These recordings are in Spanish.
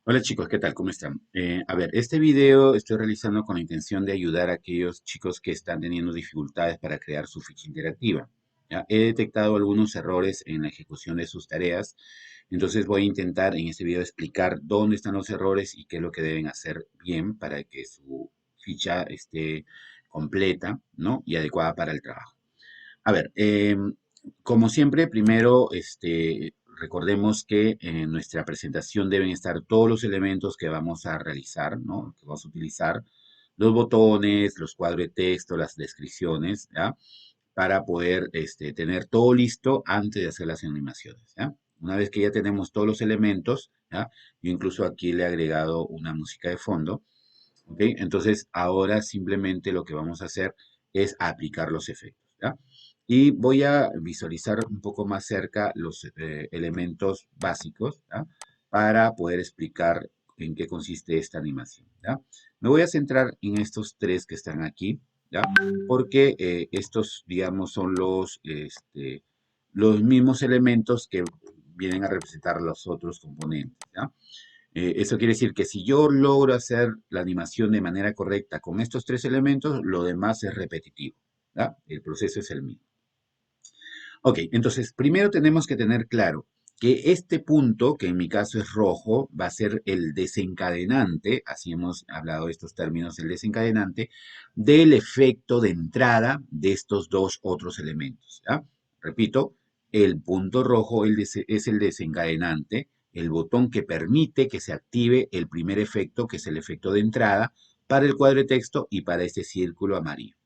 Hola chicos, ¿qué tal? ¿Cómo están? A ver, este video estoy realizando con la intención de ayudar a aquellos chicos que están teniendo dificultades para crear su ficha interactiva. ¿Ya? He detectado algunos errores en la ejecución de sus tareas, entonces voy a intentar en este video explicar dónde están los errores y qué es lo que deben hacer bien para que su ficha esté completa, ¿no? Y adecuada para el trabajo. A ver, como siempre, primero, recordemos que en nuestra presentación deben estar todos los elementos que vamos a realizar, ¿no? Que vamos a utilizar, los botones, los cuadros de texto, las descripciones, ¿ya? Para poder tener todo listo antes de hacer las animaciones, ¿ya? Una vez que ya tenemos todos los elementos, ¿ya? Yo incluso aquí le he agregado una música de fondo, ¿ok? Entonces, ahora simplemente lo que vamos a hacer es aplicar los efectos, ¿ya? Y voy a visualizar un poco más cerca los elementos básicos, ¿ya? Para poder explicar en qué consiste esta animación, ¿ya? Me voy a centrar en estos tres que están aquí, ¿ya? Porque estos, digamos, son los mismos elementos que vienen a representar los otros componentes, ¿ya? Eso quiere decir que si yo logro hacer la animación de manera correcta con estos tres elementos, lo demás es repetitivo, ¿ya? El proceso es el mismo. Ok, entonces primero tenemos que tener claro que este punto, que en mi caso es rojo, va a ser el desencadenante, así hemos hablado de estos términos, el desencadenante del efecto de entrada de estos dos otros elementos, ¿ya? Repito, el punto rojo es el desencadenante, el botón que permite que se active el primer efecto, que es el efecto de entrada, para el cuadro de texto y para este círculo amarillo.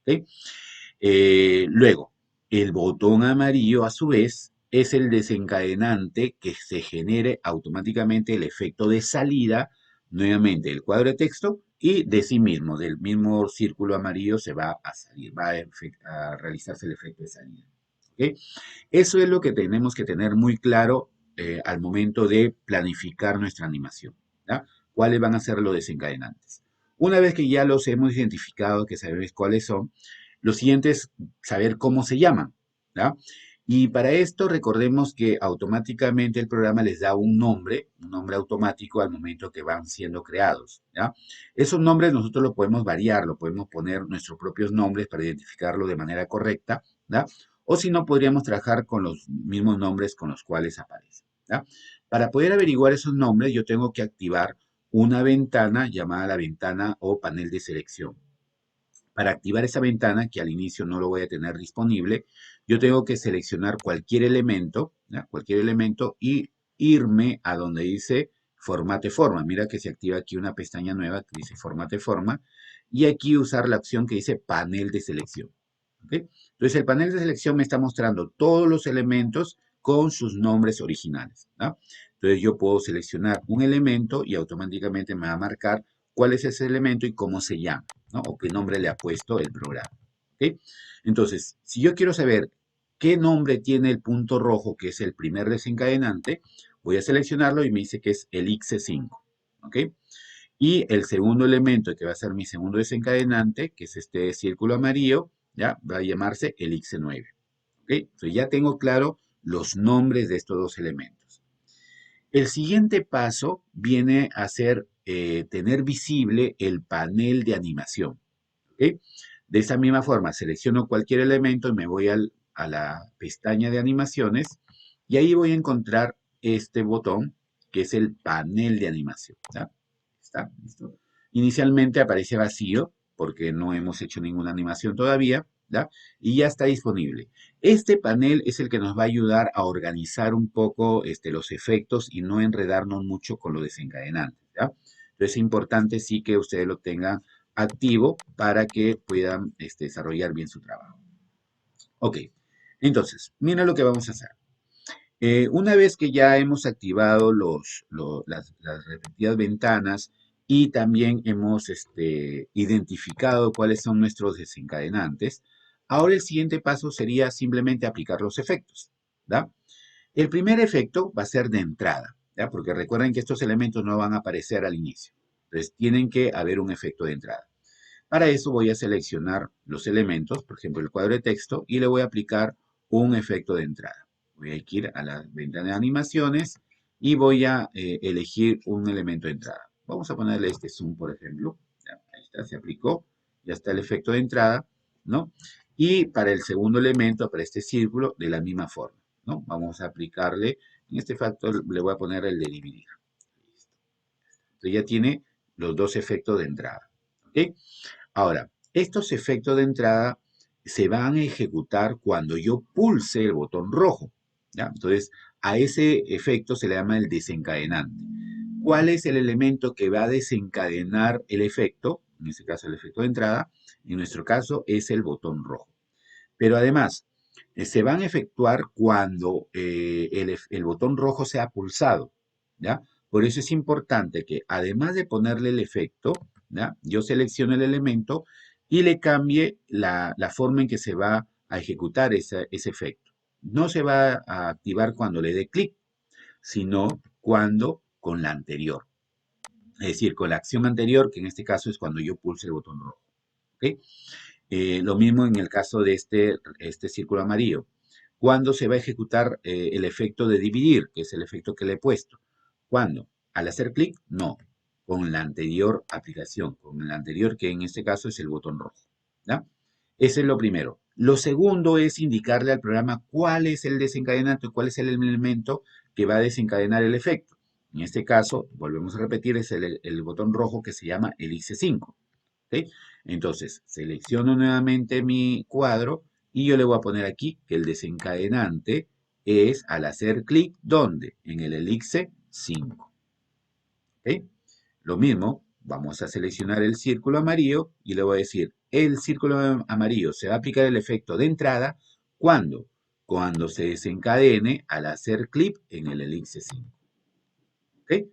¿Ok? Luego, el botón amarillo, a su vez, es el desencadenante que se genere automáticamente el efecto de salida, nuevamente del cuadro de texto y de sí mismo, del mismo círculo amarillo se va a salir, a realizarse el efecto de salida. ¿Ok? Eso es lo que tenemos que tener muy claro al momento de planificar nuestra animación, ¿ya? ¿Cuáles van a ser los desencadenantes? Una vez que ya los hemos identificado, que sabemos cuáles son, lo siguiente es saber cómo se llaman, ¿ya? Y para esto recordemos que automáticamente el programa les da un nombre automático al momento que van siendo creados, ¿ya? Esos nombres nosotros lo podemos variar, lo podemos poner nuestros propios nombres para identificarlo de manera correcta, ¿ya? O si no, podríamos trabajar con los mismos nombres con los cuales aparecen, ¿ya? Para poder averiguar esos nombres, yo tengo que activar una ventana llamada la ventana o panel de selección. Para activar esa ventana, que al inicio no lo voy a tener disponible, yo tengo que seleccionar cualquier elemento, ¿ya? Cualquier elemento y irme a donde dice formate forma. Mira que se activa aquí una pestaña nueva que dice formate forma y aquí usar la opción que dice panel de selección. ¿Ok? Entonces el panel de selección me está mostrando todos los elementos con sus nombres originales, ¿no? Entonces yo puedo seleccionar un elemento y automáticamente me va a marcar cuál es ese elemento y cómo se llama, ¿no? O qué nombre le ha puesto el programa. ¿Ok? Entonces, si yo quiero saber qué nombre tiene el punto rojo, que es el primer desencadenante, voy a seleccionarlo y me dice que es el IC5. ¿Ok? Y el segundo elemento, que va a ser mi segundo desencadenante, que es este círculo amarillo, ya va a llamarse el X9. ¿Ok? Entonces ya tengo claro los nombres de estos dos elementos. El siguiente paso viene a ser tener visible el panel de animación. ¿Ok? De esa misma forma, selecciono cualquier elemento y me voy a la pestaña de animaciones y ahí voy a encontrar este botón que es el panel de animación. ¿Ya? Está, listo. Inicialmente aparece vacío porque no hemos hecho ninguna animación todavía, ¿ya? Y ya está disponible. Este panel es el que nos va a ayudar a organizar un poco los efectos y no enredarnos mucho con los desencadenantes, ¿ya? Entonces es importante sí que ustedes lo tengan activo para que puedan desarrollar bien su trabajo. Ok, entonces, mira lo que vamos a hacer. Una vez que ya hemos activado las respectivas ventanas y también hemos identificado cuáles son nuestros desencadenantes, ahora el siguiente paso sería simplemente aplicar los efectos, ¿da? El primer efecto va a ser de entrada, ¿ya? Porque recuerden que estos elementos no van a aparecer al inicio. Entonces, tienen que haber un efecto de entrada. Para eso voy a seleccionar los elementos, por ejemplo, el cuadro de texto, y le voy a aplicar un efecto de entrada. Voy a ir a la ventana de animaciones, y voy a elegir un elemento de entrada. Vamos a ponerle este zoom, por ejemplo. Ya, ahí está, se aplicó. Ya está el efecto de entrada, ¿no? Y para el segundo elemento, para este círculo, de la misma forma, ¿no? Vamos a aplicarle, en este factor le voy a poner el de dividir. Listo. Entonces ya tiene los dos efectos de entrada, ¿ok? Ahora, estos efectos de entrada se van a ejecutar cuando yo pulse el botón rojo, ¿ya? Entonces, a ese efecto se le llama el desencadenante. ¿Cuál es el elemento que va a desencadenar el efecto? En este caso, el efecto de entrada. En nuestro caso, es el botón rojo. Pero además, se van a efectuar cuando el botón rojo sea pulsado, ¿ya? Por eso es importante que, además de ponerle el efecto, ¿ya? Yo selecciono el elemento y le cambie la forma en que se va a ejecutar ese efecto. No se va a activar cuando le dé clic, sino cuando con la anterior. Es decir, con la acción anterior, que en este caso es cuando yo pulse el botón rojo. ¿Ok? Lo mismo en el caso de este círculo amarillo. ¿Cuándo se va a ejecutar el efecto de dividir, que es el efecto que le he puesto? ¿Cuándo? ¿Al hacer clic? No, con la anterior aplicación, con el anterior que en este caso es el botón rojo. ¿Ya? Ese es lo primero. Lo segundo es indicarle al programa cuál es el desencadenante, cuál es el elemento que va a desencadenar el efecto. En este caso, volvemos a repetir, es el botón rojo que se llama elixir 5. ¿Ok? Entonces, selecciono nuevamente mi cuadro y yo le voy a poner aquí que el desencadenante es al hacer clic, ¿dónde? En el elixir 5. ¿Ok? Lo mismo, vamos a seleccionar el círculo amarillo y le voy a decir, el círculo amarillo se va a aplicar el efecto de entrada, ¿cuándo? Cuando se desencadene al hacer clic en el elixir 5. ¿Ok?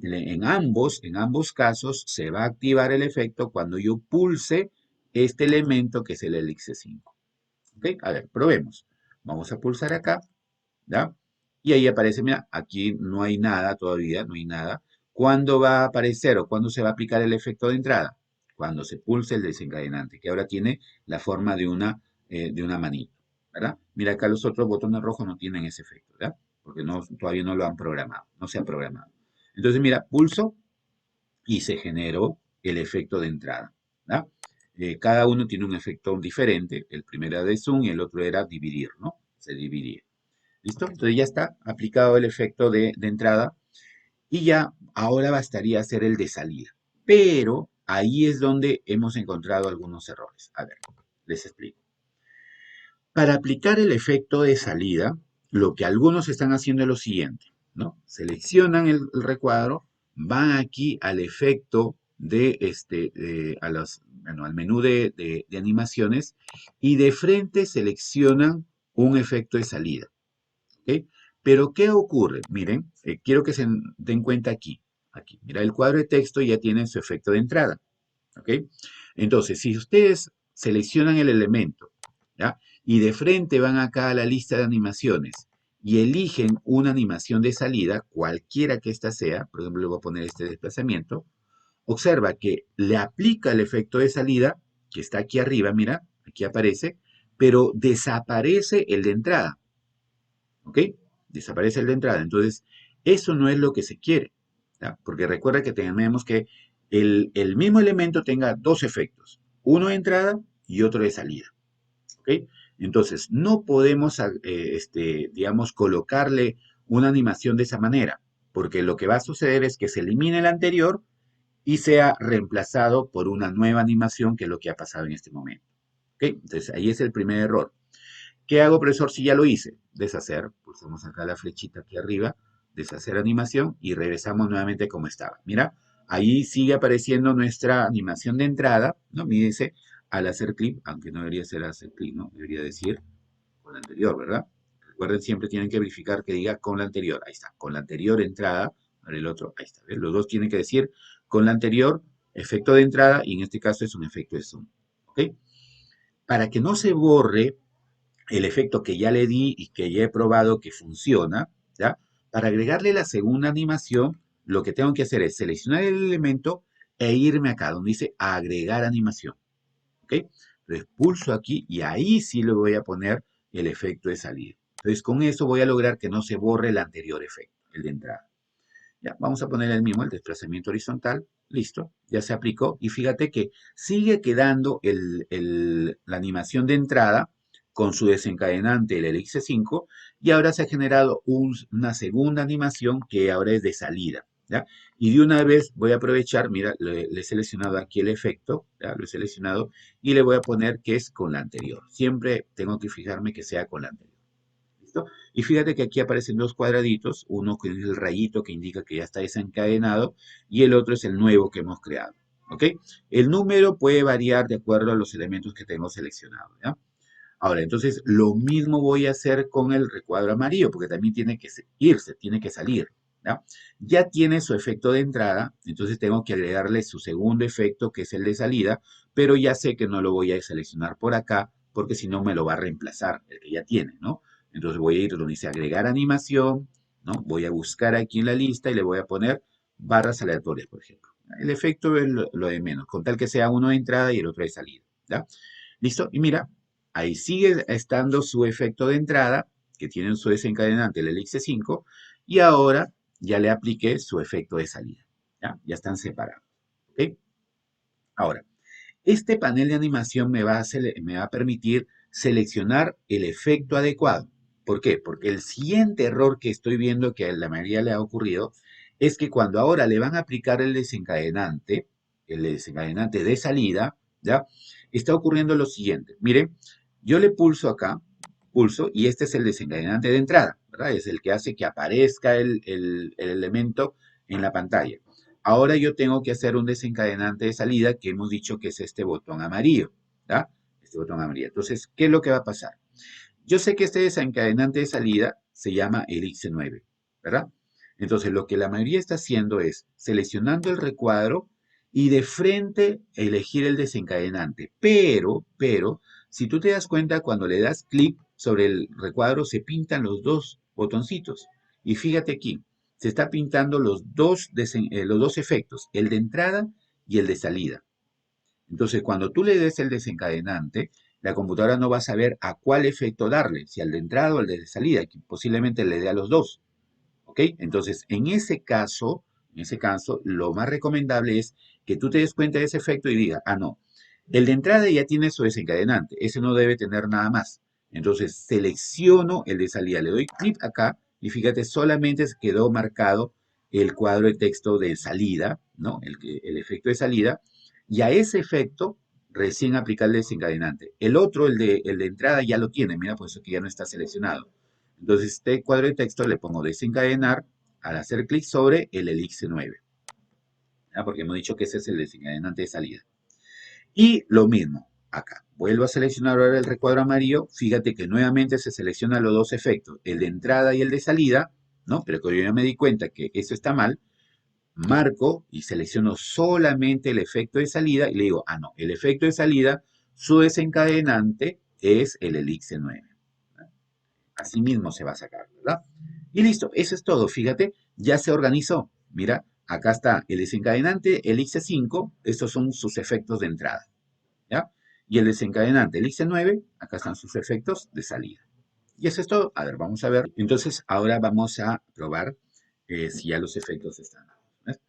En ambos casos se va a activar el efecto cuando yo pulse este elemento que es el elixir 5. ¿Ok? A ver, probemos. Vamos a pulsar acá, ¿ya? Y ahí aparece, mira, aquí no hay nada todavía, no hay nada. ¿Cuándo va a aparecer o cuándo se va a aplicar el efecto de entrada? Cuando se pulse el desencadenante, que ahora tiene la forma de una manito, ¿verdad? Mira, acá los otros botones rojos no tienen ese efecto, ¿verdad? Porque todavía no lo han programado, no se ha programado. Entonces, mira, pulso y se generó el efecto de entrada, ¿verdad? Cada uno tiene un efecto diferente. El primero era de zoom y el otro era dividir, ¿no? Se dividía. ¿Listo? Entonces ya está aplicado el efecto de entrada y ya ahora bastaría hacer el de salida. Pero ahí es donde hemos encontrado algunos errores. A ver, les explico. Para aplicar el efecto de salida, lo que algunos están haciendo es lo siguiente, ¿no? Seleccionan el recuadro, van aquí al efecto al menú de animaciones y de frente seleccionan un efecto de salida. ¿Ok? Pero, ¿qué ocurre? Miren, quiero que se den cuenta aquí. Aquí, mira, el cuadro de texto ya tiene su efecto de entrada. ¿Ok? Entonces, si ustedes seleccionan el elemento, ¿ya? Y de frente van acá a la lista de animaciones y eligen una animación de salida, cualquiera que ésta sea, por ejemplo, le voy a poner este desplazamiento, observa que le aplica el efecto de salida, que está aquí arriba, mira, aquí aparece, pero desaparece el de entrada. ¿Ok? Desaparece el de entrada. Entonces, eso no es lo que se quiere, ¿ya? Porque recuerda que tenemos que el mismo elemento tenga dos efectos, uno de entrada y otro de salida. ¿Ok? Entonces, no podemos, digamos, colocarle una animación de esa manera, porque lo que va a suceder es que se elimine el anterior y sea reemplazado por una nueva animación, que es lo que ha pasado en este momento. ¿Ok? Entonces, ahí es el primer error. ¿Qué hago, profesor, si ya lo hice? Deshacer. Pulsamos acá la flechita aquí arriba, deshacer animación y regresamos nuevamente como estaba. Mira, ahí sigue apareciendo nuestra animación de entrada, ¿no? Me dice al hacer clic, aunque no debería ser hacer clic, ¿no? Debería decir con la anterior, ¿verdad? Recuerden, siempre tienen que verificar que diga con la anterior. Ahí está, con la anterior entrada. Ahora el otro, ahí está. ¿Ves? Los dos tienen que decir con la anterior efecto de entrada y en este caso es un efecto de zoom. ¿Ok? Para que no se borre el efecto que ya le di y que ya he probado que funciona, ¿ya? Para agregarle la segunda animación, lo que tengo que hacer es seleccionar el elemento e irme acá donde dice agregar animación, ¿ok? Entonces pulso aquí y ahí sí le voy a poner el efecto de salida. Entonces con eso voy a lograr que no se borre el anterior efecto. el de entrada. Ya, vamos a poner el mismo, el desplazamiento horizontal. Listo, ya se aplicó. Y fíjate que sigue quedando la animación de entrada con su desencadenante, el elixir 5, y ahora se ha generado una segunda animación que ahora es de salida. ¿Ya? Y de una vez voy a aprovechar, mira, le he seleccionado aquí el efecto, ¿ya? Lo he seleccionado, y le voy a poner que es con la anterior. Siempre tengo que fijarme que sea con la anterior. ¿Listo? Y fíjate que aquí aparecen dos cuadraditos, uno que es el rayito que indica que ya está desencadenado y el otro es el nuevo que hemos creado. ¿Ok? El número puede variar de acuerdo a los elementos que tengo seleccionados. ¿Ya? Ahora, entonces, lo mismo voy a hacer con el recuadro amarillo, porque también tiene que irse, tiene que salir. ¿Ya? Ya tiene su efecto de entrada, entonces tengo que agregarle su segundo efecto, que es el de salida, pero ya sé que no lo voy a seleccionar por acá, porque si no me lo va a reemplazar, el que ya tiene, ¿no? Entonces voy a ir donde dice agregar animación, ¿no? Voy a buscar aquí en la lista y le voy a poner barras aleatorias, por ejemplo. El efecto es lo de menos, con tal que sea uno de entrada y el otro de salida. ¿Ya? ¿Listo? Y mira, ahí sigue estando su efecto de entrada, que tiene su desencadenante, el elixir 5, y ahora ya le apliqué su efecto de salida. ¿Ya? Ya están separados. ¿Ok? Ahora, este panel de animación me va a permitir seleccionar el efecto adecuado. ¿Por qué? Porque el siguiente error que estoy viendo que a la mayoría le ha ocurrido es que cuando ahora le van a aplicar el desencadenante de salida, ¿ya? Está ocurriendo lo siguiente. Miren, yo le pulso acá, pulso, y este es el desencadenante de entrada, ¿verdad? Es el que hace que aparezca el elemento en la pantalla. Ahora yo tengo que hacer un desencadenante de salida que hemos dicho que es este botón amarillo, ¿ya? Este botón amarillo. Entonces, ¿qué es lo que va a pasar? Yo sé que este desencadenante de salida se llama elixir 9, ¿verdad? Entonces, lo que la mayoría está haciendo es seleccionando el recuadro y de frente elegir el desencadenante. Pero, si tú te das cuenta, cuando le das clic sobre el recuadro, se pintan los dos botoncitos. Y fíjate aquí, se está pintando los dos efectos, el de entrada y el de salida. Entonces, cuando tú le des el desencadenante, la computadora no va a saber a cuál efecto darle, si al de entrada o al de salida, que posiblemente le dé a los dos. ¿Ok? Entonces, en ese caso, lo más recomendable es que tú te des cuenta de ese efecto y digas, ah, no, el de entrada ya tiene su desencadenante, ese no debe tener nada más. Entonces, selecciono el de salida, le doy clic acá y fíjate, solamente se quedó marcado el cuadro de texto de salida, ¿no? El efecto de salida, y a ese efecto recién aplicar el desencadenante. El otro, el de entrada, ya lo tiene, mira, por eso que ya no está seleccionado. Entonces, este cuadro de texto le pongo desencadenar al hacer clic sobre el elixir 9, ¿ya? Porque hemos dicho que ese es el desencadenante de salida. Y lo mismo, acá. Vuelvo a seleccionar ahora el recuadro amarillo. Fíjate que nuevamente se seleccionan los dos efectos, el de entrada y el de salida, ¿no? Pero que yo ya me di cuenta que eso está mal, marco y selecciono solamente el efecto de salida y le digo, ah, no, el efecto de salida, su desencadenante es el elixir 9. Así mismo se va a sacar, ¿verdad? Y listo, eso es todo, fíjate, ya se organizó. Mira, acá está el desencadenante, el X5, estos son sus efectos de entrada, ¿ya? Y el desencadenante, el X9, acá están sus efectos de salida. Y eso es todo. A ver, vamos a ver. Entonces, ahora vamos a probar si ya los efectos están. ¿Ves?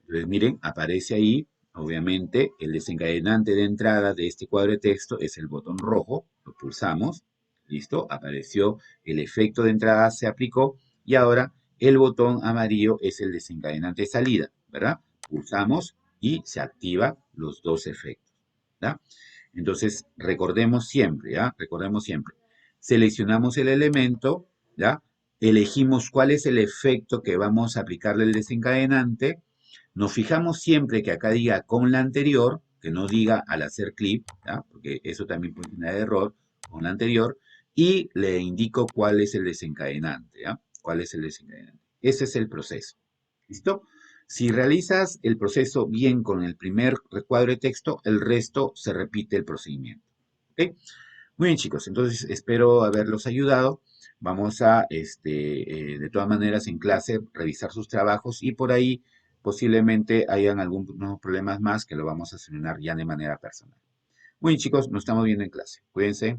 Entonces, miren, aparece ahí, obviamente, el desencadenante de entrada de este cuadro de texto es el botón rojo, lo pulsamos, listo, apareció, el efecto de entrada se aplicó y ahora el botón amarillo es el desencadenante de salida, ¿verdad? Pulsamos y se activan los dos efectos, ¿verdad? Entonces, recordemos siempre, ¿ya? Recordemos siempre. Seleccionamos el elemento, ¿ya? Elegimos cuál es el efecto que vamos a aplicarle el desencadenante. Nos fijamos siempre que acá diga con la anterior, que no diga al hacer clic, ¿ya? Porque eso también puede tener error con la anterior, y le indico cuál es el desencadenante, ¿ya? ¿Cuál es el desencadenante? Ese es el proceso. ¿Listo? Si realizas el proceso bien con el primer recuadro de texto, el resto se repite el procedimiento. ¿Ok? Muy bien, chicos, entonces espero haberlos ayudado. Vamos a, de todas maneras, en clase, revisar sus trabajos y por ahí posiblemente hayan algunos problemas más que lo vamos a solucionar ya de manera personal. Muy bien, chicos, nos estamos viendo en clase. Cuídense.